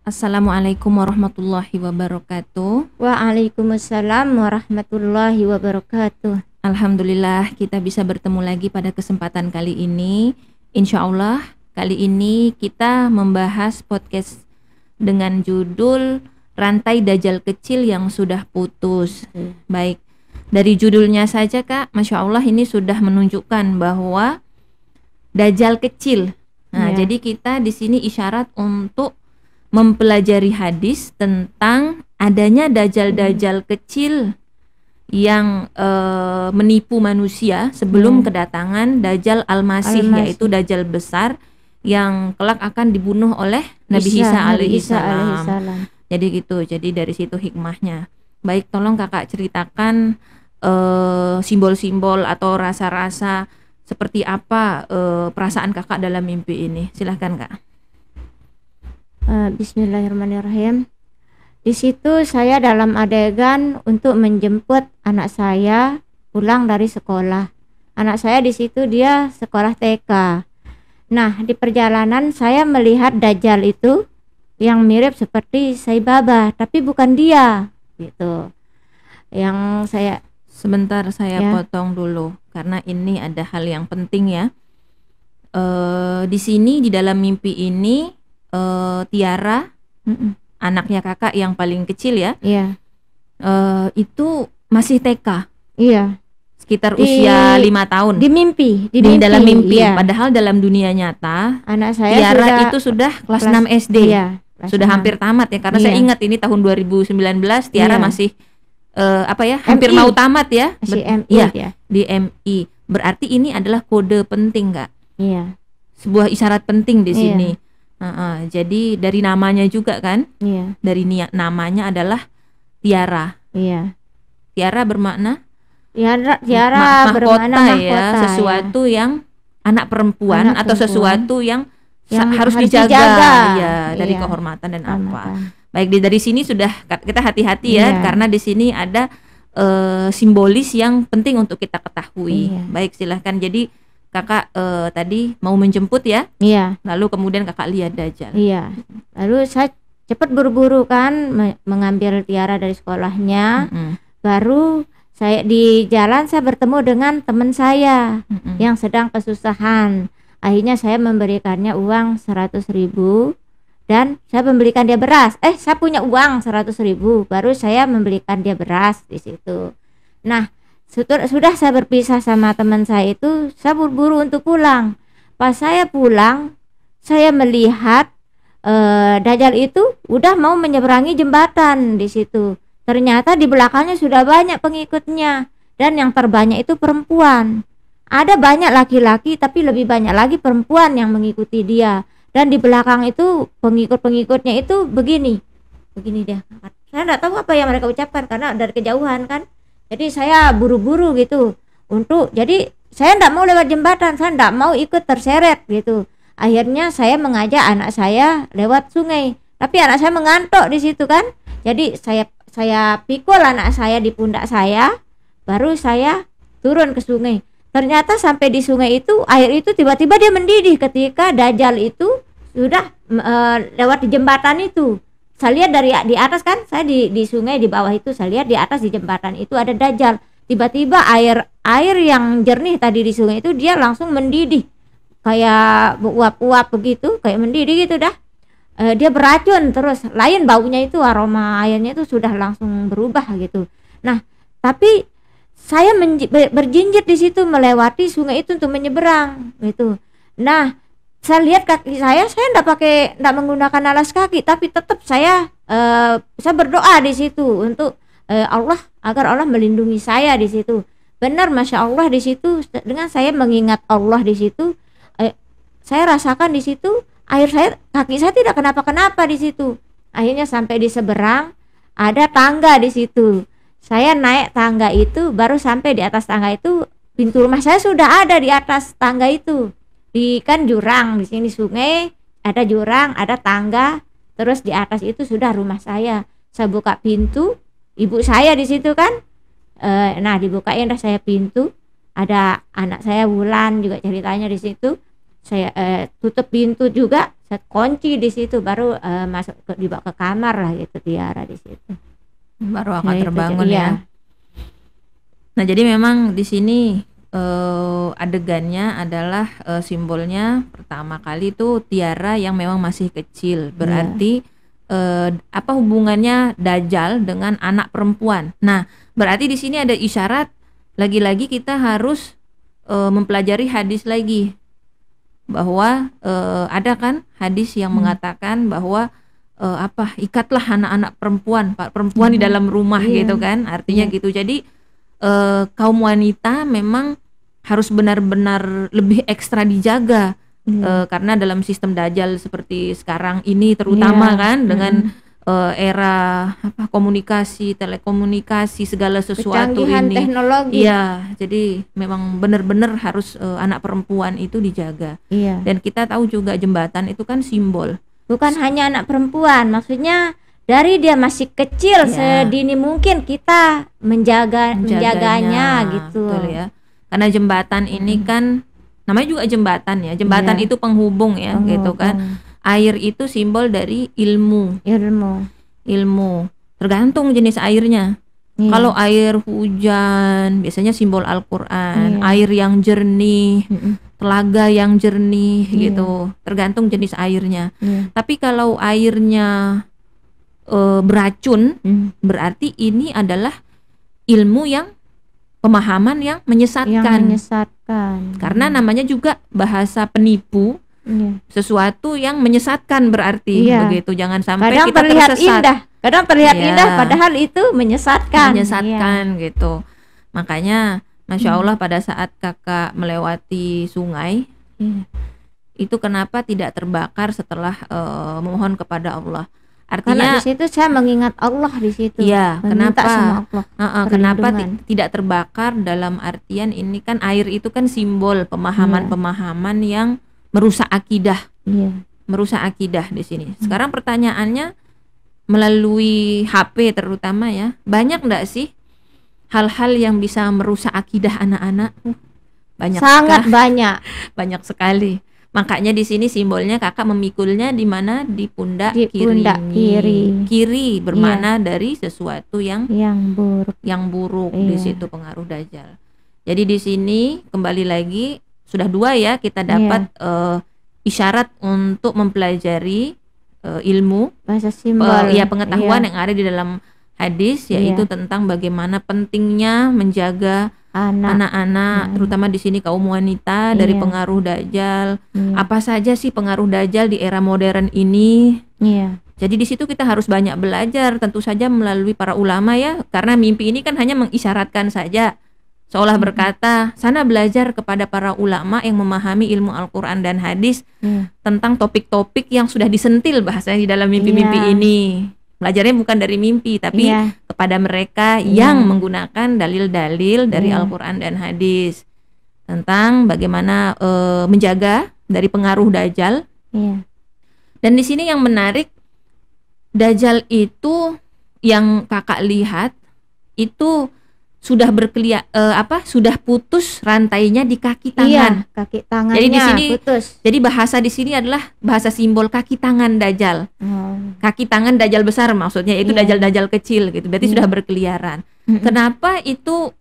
Assalamualaikum warahmatullahi wabarakatuh. Waalaikumsalam warahmatullahi wabarakatuh. Alhamdulillah kita bisa bertemu lagi pada kesempatan kali ini. Insya Allah kali ini kita membahas podcast dengan judul Rantai Dajjal Kecil yang Sudah Putus. Baik, dari judulnya saja Kak, Masya Allah ini sudah menunjukkan bahwa Dajjal kecil. Nah, Ya. jadi kita di sini isyarat untuk mempelajari hadis tentang adanya dajjal-dajjal kecil yang menipu manusia sebelum kedatangan Dajjal Al-Masih, yaitu dajjal besar yang kelak akan dibunuh oleh Nabi Isa alaihi salam. Jadi gitu. Jadi dari situ hikmahnya. Baik, tolong Kakak ceritakan simbol-simbol atau rasa-rasa seperti apa perasaan Kakak dalam mimpi ini. Silahkan Kak. Bismillahirrahmanirrahim. Di situ saya dalam adegan untuk menjemput anak saya pulang dari sekolah. Anak saya di situ dia sekolah TK. Nah, di perjalanan saya melihat Dajjal itu yang mirip seperti Saibaba, tapi bukan dia gitu. Yang saya Sebentar saya Ya. potong dulu karena ini ada hal yang penting ya. Di sini di dalam mimpi ini Tiara, anaknya Kakak yang paling kecil ya, Iya. itu masih TK, Iya. sekitar Di- usia 5 tahun. Di mimpi, Di dalam mimpi, iya. padahal dalam dunia nyata Anak saya Tiara sudah itu sudah kelas 6 SD. Iya, kelas Sudah 6. hampir tamat ya, karena saya Iya. ingat ini tahun 2019 Tiara Iya. masih hampir MI. mau tamat ya. Masih MI Iya, dia. di MI. Berarti ini adalah kode penting Kak, Iya, sebuah isyarat penting di Iya. sini. Jadi dari namanya juga kan, iya, dari namanya adalah Tiara. iya. Tiara bermakna Tiara bermana mahkota ya, mahkota, sesuatu yang anak perempuan Anak atau perempuan sesuatu yang harus harus dijaga, dijaga. ya, dari Iya. kehormatan dan apa. Kehormatan. Baik, dari sini sudah kita hati-hati ya, Iya. karena di sini ada simbolis yang penting untuk kita ketahui. Iya. Baik, silahkan. Jadi Kakak tadi mau menjemput ya, Iya, lalu kemudian Kakak lihat Dajjal. iya. Lalu saya cepat buru-buru kan mengambil Tiara dari sekolahnya. Mm-mm. Baru saya di jalan saya bertemu dengan teman saya Mm-mm. yang sedang kesusahan. Akhirnya saya memberikannya uang 100.000 dan saya membelikan dia beras. Saya punya uang 100.000, baru saya membelikan dia beras di situ. Nah, sudah saya berpisah sama teman saya itu, saya buru-buru untuk pulang. Pas saya pulang, saya melihat Dajjal itu udah mau menyeberangi jembatan di situ. Ternyata di belakangnya sudah banyak pengikutnya dan yang terbanyak itu perempuan. Ada banyak laki-laki tapi lebih banyak lagi perempuan yang mengikuti dia. Dan di belakang itu pengikut-pengikutnya itu begini dia. Saya nggak tahu apa yang mereka ucapkan karena dari kejauhan kan. Jadi saya buru-buru gitu jadi saya nggak mau lewat jembatan, saya nggak mau ikut terseret gitu. Akhirnya saya mengajak anak saya lewat sungai, tapi anak saya mengantuk di situ kan. Jadi saya pikul anak saya di pundak saya, baru saya turun ke sungai. Ternyata sampai di sungai itu, air itu tiba-tiba dia mendidih ketika Dajjal itu sudah lewat di jembatan itu. Saya lihat dari di atas kan, saya di sungai di bawah itu, saya lihat di atas di jembatan itu ada Dajjal. Tiba-tiba air yang jernih tadi di sungai itu dia langsung mendidih kayak uap-uap begitu, kayak mendidih gitu dah. Dia beracun terus, lain baunya itu, aroma airnya itu sudah langsung berubah gitu. Nah, tapi saya berjinjit di situ melewati sungai itu untuk menyeberang gitu. Nah, saya lihat kaki saya enggak menggunakan alas kaki, tapi tetap saya berdoa di situ untuk Allah, agar Allah melindungi saya di situ. Benar, Masya Allah, di situ dengan saya mengingat Allah di situ, saya rasakan di situ kaki saya tidak kenapa-kenapa di situ. Akhirnya sampai di seberang ada tangga di situ. Saya naik tangga itu, baru sampai di atas tangga itu pintu rumah saya sudah ada di atas tangga itu. Di kan jurang, di sini sungai, ada jurang, ada tangga, terus di atas itu sudah rumah saya. Saya buka pintu, ibu saya di situ kan. Nah, dibukain dah saya pintu, ada anak saya Wulan juga ceritanya di situ. Saya tutup pintu juga, saya kunci di situ, baru masuk dibawa ke kamar lah gitu, Tiara di situ. Baru akan Nah, itu terbangun iya. ya. Nah, jadi memang di sini adegannya adalah simbolnya pertama kali itu Tiara yang memang masih kecil. Berarti apa hubungannya Dajjal dengan anak perempuan? Nah, berarti di sini ada isyarat lagi-lagi kita harus mempelajari hadis lagi, bahwa ada kan hadis yang mengatakan bahwa ikatlah anak-anak perempuan di dalam rumah Iya. gitu kan, artinya Iya. gitu. Jadi kaum wanita memang harus benar-benar lebih ekstra dijaga, karena dalam sistem Dajjal seperti sekarang ini terutama Iya. kan dengan era komunikasi, telekomunikasi, segala sesuatu Kecanggihan ini. teknologi. Iya, jadi memang benar-benar harus anak perempuan itu dijaga. Iya. Dan kita tahu juga jembatan itu kan simbol. Bukan hanya anak perempuan, maksudnya dari dia masih kecil Iya. sedini mungkin kita menjaganya gitu. Betul ya. Karena jembatan ini kan namanya juga jembatan ya. Jembatan Iya. itu penghubung ya, gitu kan. Air itu simbol dari ilmu. Tergantung jenis airnya. Iya. Kalau air hujan biasanya simbol Al-Qur'an, Iya. air yang jernih, telaga yang jernih Iya. gitu. Tergantung jenis airnya. Iya. Tapi kalau airnya beracun, berarti ini adalah ilmu yang pemahaman yang menyesatkan. Karena namanya juga bahasa penipu, Iya. sesuatu yang menyesatkan berarti Iya. begitu. Jangan sampai Kadang kita terlihat tersesat. indah, kadang terlihat Iya. indah padahal itu menyesatkan. Gitu. Makanya Masya Allah pada saat kakak melewati sungai, Iya. itu kenapa tidak terbakar setelah memohon kepada Allah? Karena Artinya di situ saya mengingat Allah di situ. iya, Meminta kenapa? sama Allah Kenapa perlindungan. tidak terbakar dalam artian ini kan air itu kan simbol pemahaman-pemahaman yang merusak akidah, Iya. di sini. Sekarang pertanyaannya, melalui HP terutama ya, banyak nggak sih hal-hal yang bisa merusak akidah anak-anak? Banyak, Sangat banyak. banyak sekali. Makanya di sini simbolnya kakak memikulnya di mana? Di pundak Di kiri. pundak kiri. Kiri bermakna dari sesuatu yang Yang buruk. di Iya. situ pengaruh Dajjal. Jadi di sini kembali lagi sudah 2 ya kita dapat isyarat untuk mempelajari ilmu Bahasa simbol. pengetahuan Iya. yang ada di dalam hadis, yaitu tentang bagaimana pentingnya menjaga anak-anak, terutama di sini kaum wanita dari Iya. pengaruh Dajjal. Iya. Apa saja sih pengaruh Dajjal di era modern ini? Iya. Jadi di situ kita harus banyak belajar, tentu saja melalui para ulama ya, karena mimpi ini kan hanya mengisyaratkan saja, seolah berkata, sana belajar kepada para ulama yang memahami ilmu Al-Quran dan hadis tentang topik-topik yang sudah disentil bahasanya di dalam mimpi-mimpi Iya. ini. Belajarnya bukan dari mimpi, tapi Iya. kepada mereka yang menggunakan dalil-dalil dari Al-Quran dan hadis tentang bagaimana menjaga dari pengaruh Dajjal. Iya. Dan di sini yang menarik, Dajjal itu yang kakak lihat itu sudah sudah putus rantainya di kaki tangan. Iya, kaki tangannya Jadi di sini putus. Jadi bahasa di sini adalah bahasa simbol kaki tangan Dajjal. Kaki tangan Dajjal besar maksudnya, itu Iya. Dajjal kecil gitu. Berarti sudah berkeliaran. Kenapa itu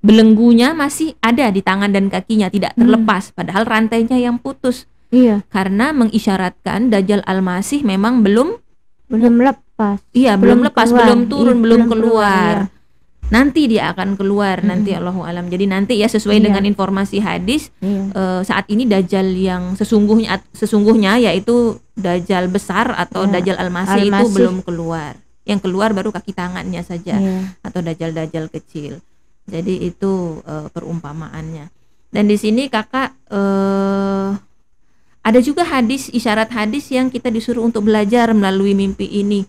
belenggunya masih ada di tangan dan kakinya, tidak terlepas padahal rantainya yang putus? Iya. Karena mengisyaratkan Dajjal Al-Masih memang belum lepas. Iya, belum lepas, keluar. belum turun, Iya, belum belum keluar. keluar, Nanti dia akan keluar, nanti Allahu alam. Jadi nanti ya sesuai Iya. dengan informasi hadis, Iya. saat ini Dajjal yang sesungguhnya yaitu Dajjal besar atau Iya. Dajjal Al-Masih itu Al-Masih. belum keluar. Yang keluar baru kaki tangannya saja, Iya. atau Dajjal-Dajjal kecil. Jadi itu perumpamaannya. Dan di sini kakak ada juga isyarat hadis yang kita disuruh untuk belajar melalui mimpi ini,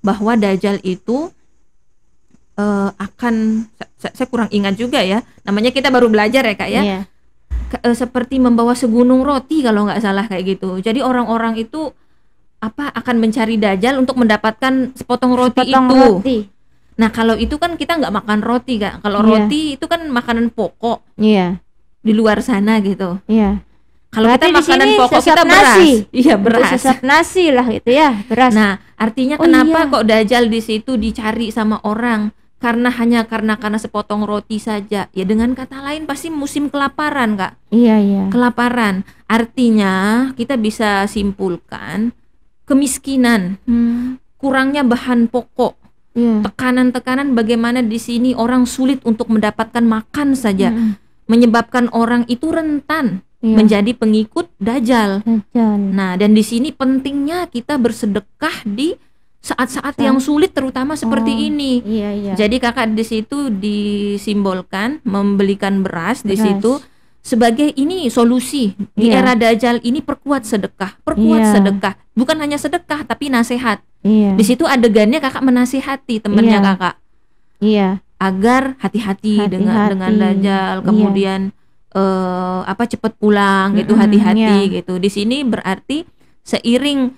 bahwa Dajjal itu akan, saya kurang ingat juga ya, namanya kita baru belajar ya kak ya, Iya. seperti membawa segunung roti kalau nggak salah kayak gitu. Jadi orang-orang itu akan mencari Dajjal untuk mendapatkan sepotong roti Potong itu. roti. Nah kalau itu kan kita nggak makan roti kak. Kalau Iya. roti itu kan makanan pokok Iya. di luar sana gitu. Iya. Kalau kita Berarti di makanan sini pokok sesap kita beras. nasi. Iya, Untuk beras. sesap nasi lah gitu ya, beras. Nah, artinya Oh, kenapa iya. kok dajjal di situ dicari sama orang? Karena sepotong roti saja. Ya dengan kata lain pasti musim kelaparan, Kak. Iya, iya. Kelaparan. Artinya kita bisa simpulkan kemiskinan, kurangnya bahan pokok, Iya. tekanan-tekanan bagaimana di sini orang sulit untuk mendapatkan makan saja, Mm-mm. menyebabkan orang itu rentan Iya. menjadi pengikut dajjal. Dajjal. Nah, dan di sini pentingnya kita bersedekah di saat-saat yang sulit terutama seperti ini. Iya, iya. Jadi kakak di situ disimbolkan membelikan beras di Beras. situ sebagai ini solusi di Iya. era dajjal ini, perkuat sedekah, perkuat Iya. sedekah. Bukan hanya sedekah tapi nasihat. Iya. Di situ adegannya kakak menasihati temannya Iya. kakak Iya. agar hati-hati dengan Hati-hati. dajjal, Iya. kemudian cepat pulang gitu, Mm-mm, hati-hati iya. gitu. Di sini berarti seiring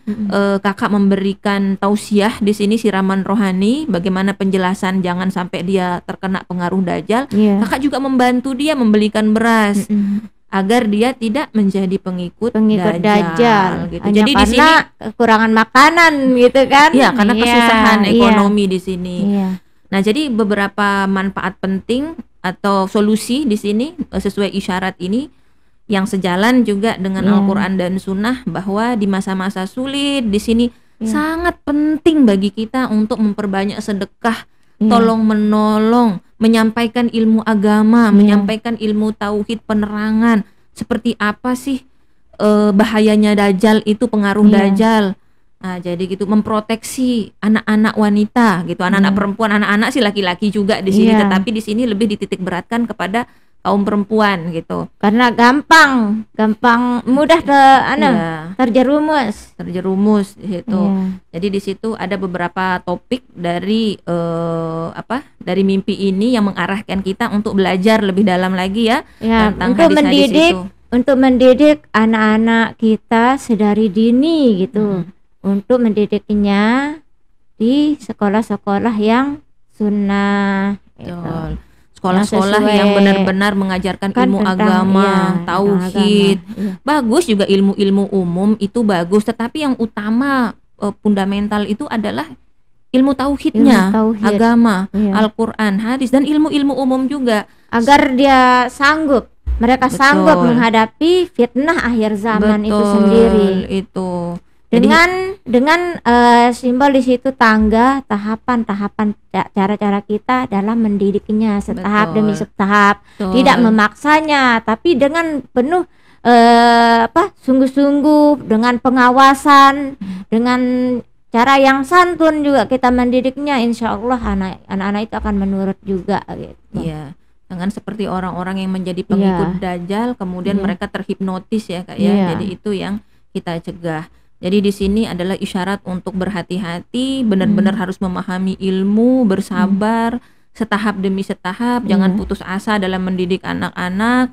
kakak memberikan tausiah di sini siraman rohani, bagaimana penjelasan jangan sampai dia terkena pengaruh dajjal, Iya. kakak juga membantu dia membelikan beras Mm-mm. agar dia tidak menjadi pengikut Dajjal gitu. hanya Jadi di karena sini kekurangan makanan gitu kan. ya karena Iya, kesusahan iya. ekonomi di sini. Iya. Nah, jadi beberapa manfaat penting atau solusi di sini sesuai isyarat ini yang sejalan juga dengan Iya. Al-Qur'an dan Sunnah, bahwa di masa-masa sulit di sini Iya. sangat penting bagi kita untuk memperbanyak sedekah, Iya. tolong menolong, menyampaikan ilmu agama, Iya. menyampaikan ilmu tauhid, penerangan seperti apa sih bahayanya dajjal itu, pengaruh Iya. dajjal. Nah, jadi gitu memproteksi anak-anak wanita gitu, anak-anak Iya. perempuan, anak-anak sih laki-laki juga di sini, Iya. tetapi di sini lebih dititik beratkan kepada kaum perempuan gitu. Karena gampang mudah Iya, terjerumus di situ. Iya. Jadi di situ ada beberapa topik dari dari mimpi ini yang mengarahkan kita untuk belajar lebih dalam lagi ya Ya, tentang untuk hadis-hadis mendidik itu. untuk mendidik anak-anak kita sedari dini gitu. Untuk mendidiknya di sekolah-sekolah yang sunnah gitu. Betul. Sekolah-sekolah sesuai yang benar-benar mengajarkan kan ilmu tentang, agama, iya, tauhid. agama, iya. Bagus juga ilmu-ilmu umum itu bagus, tetapi yang utama fundamental itu adalah ilmu tauhidnya, Ilmu tauhid. agama, Iya. Al-Qur'an, hadis, dan ilmu-ilmu umum juga. Agar dia mereka Betul. sanggup menghadapi fitnah akhir zaman itu Betul, sendiri. itu. Jadi Dengan simbol di situ tangga, tahapan-tahapan, cara-cara kita dalam mendidiknya setahap Betul. demi setahap, betul. tidak memaksanya, tapi dengan penuh sungguh-sungguh, dengan pengawasan, dengan cara yang santun juga kita mendidiknya. Insya Allah anak-anak itu akan menurut juga gitu. Iya. Jangan seperti orang-orang yang menjadi pengikut dajjal kemudian Iya. mereka terhipnotis ya Kak ya. Iya. Jadi itu yang kita cegah. Jadi di sini adalah isyarat untuk berhati-hati, benar-benar harus memahami ilmu, bersabar setahap demi setahap, jangan putus asa dalam mendidik anak-anak,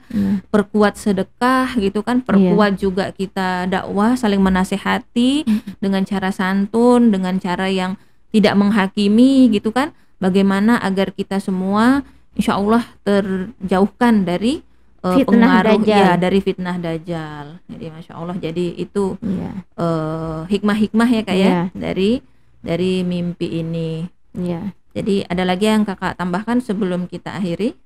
perkuat sedekah gitu kan, perkuat juga kita dakwah, saling menasehati dengan cara santun, dengan cara yang tidak menghakimi gitu kan. Bagaimana agar kita semua insya Allah terjauhkan dari Fitnah pengaruh dajjal. dari fitnah dajjal. Jadi masya Allah, jadi itu Iya. hikmah-hikmah ya Kak ya Iya. dari mimpi ini. Iya. Jadi ada lagi yang Kakak tambahkan sebelum kita akhiri?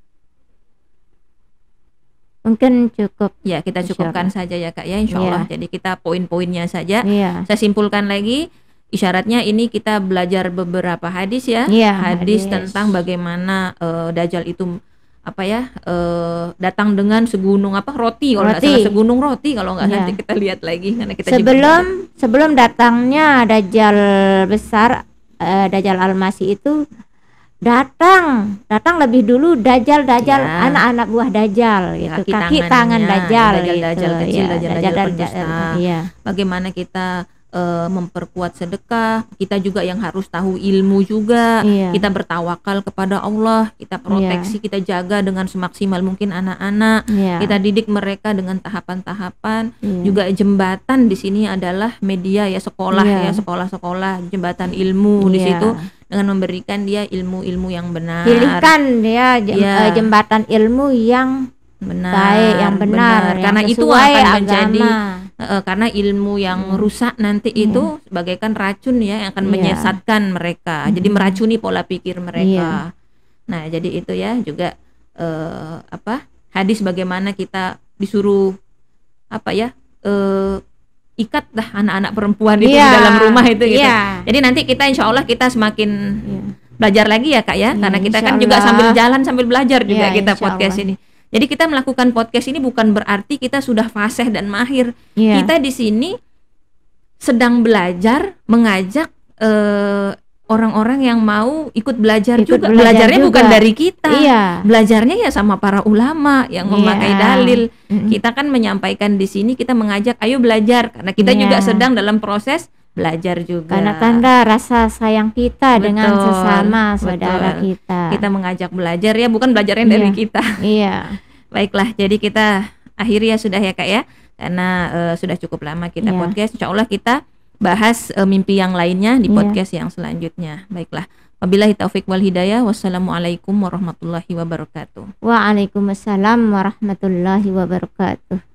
Mungkin cukup. Ya, kita Insya cukupkan saja ya Kak ya, insya Allah. Jadi kita poin-poinnya saja. Iya. Saya simpulkan lagi, isyaratnya ini kita belajar beberapa hadis ya. Iya, hadis hadis. tentang bagaimana dajjal itu datang dengan segunung roti, kalau nggak Roti. salah segunung roti, kalau nggak Iya. nanti kita lihat lagi karena kita juga Sebelum datangnya Dajjal besar, Dajjal Al-Masih itu datang lebih dulu Dajjal Ya. anak-anak buah Dajjal gitu, kaki tangan tangannya, Dajjal Dajjal gitu. kecil, Ya, Dajjal pendusta. Iya. bagaimana kita memperkuat sedekah, kita juga yang harus tahu ilmu juga, Iya. kita bertawakal kepada Allah, kita proteksi, kita jaga dengan semaksimal mungkin anak-anak, Iya. kita didik mereka dengan tahapan-tahapan. Iya. Juga jembatan di sini adalah media ya, sekolah Iya. ya, sekolah-sekolah, jembatan ilmu di Iya. situ dengan memberikan dia ilmu-ilmu yang benar. Pilihkan dia Iya. jembatan ilmu yang Benar, baik, yang benar, yang Karena itu sesuai akan menjadi agama. karena ilmu yang rusak nanti itu bagaikan racun ya, yang akan Iya. menyesatkan mereka. Jadi meracuni pola pikir mereka. Nah, jadi itu ya juga hadis bagaimana kita disuruh ikatlah anak-anak perempuan itu di dalam rumah itu gitu. Jadi nanti kita insya Allah kita semakin belajar lagi ya Kak ya, karena kita kan juga sambil jalan sambil belajar juga kita podcast ini. Jadi kita melakukan podcast ini bukan berarti kita sudah fasih dan mahir. Kita di sini sedang belajar, mengajak orang-orang yang mau ikut belajar juga. Belajarnya bukan dari kita. Belajarnya ya sama para ulama yang memakai dalil. Kita kan menyampaikan di sini, kita mengajak ayo belajar karena kita juga sedang dalam proses belajar juga. Karena tanda rasa sayang kita dengan sesama saudara kita. Kita mengajak belajar ya, bukan belajarnya dari kita. Baiklah, jadi kita akhiri ya sudah ya Kak ya. Karena sudah cukup lama kita podcast. Insya Allah kita bahas mimpi yang lainnya di podcast yang selanjutnya. Baiklah. Wabillahi taufiq wal hidayah. Wassalamualaikum warahmatullahi wabarakatuh. Waalaikumsalam warahmatullahi wabarakatuh.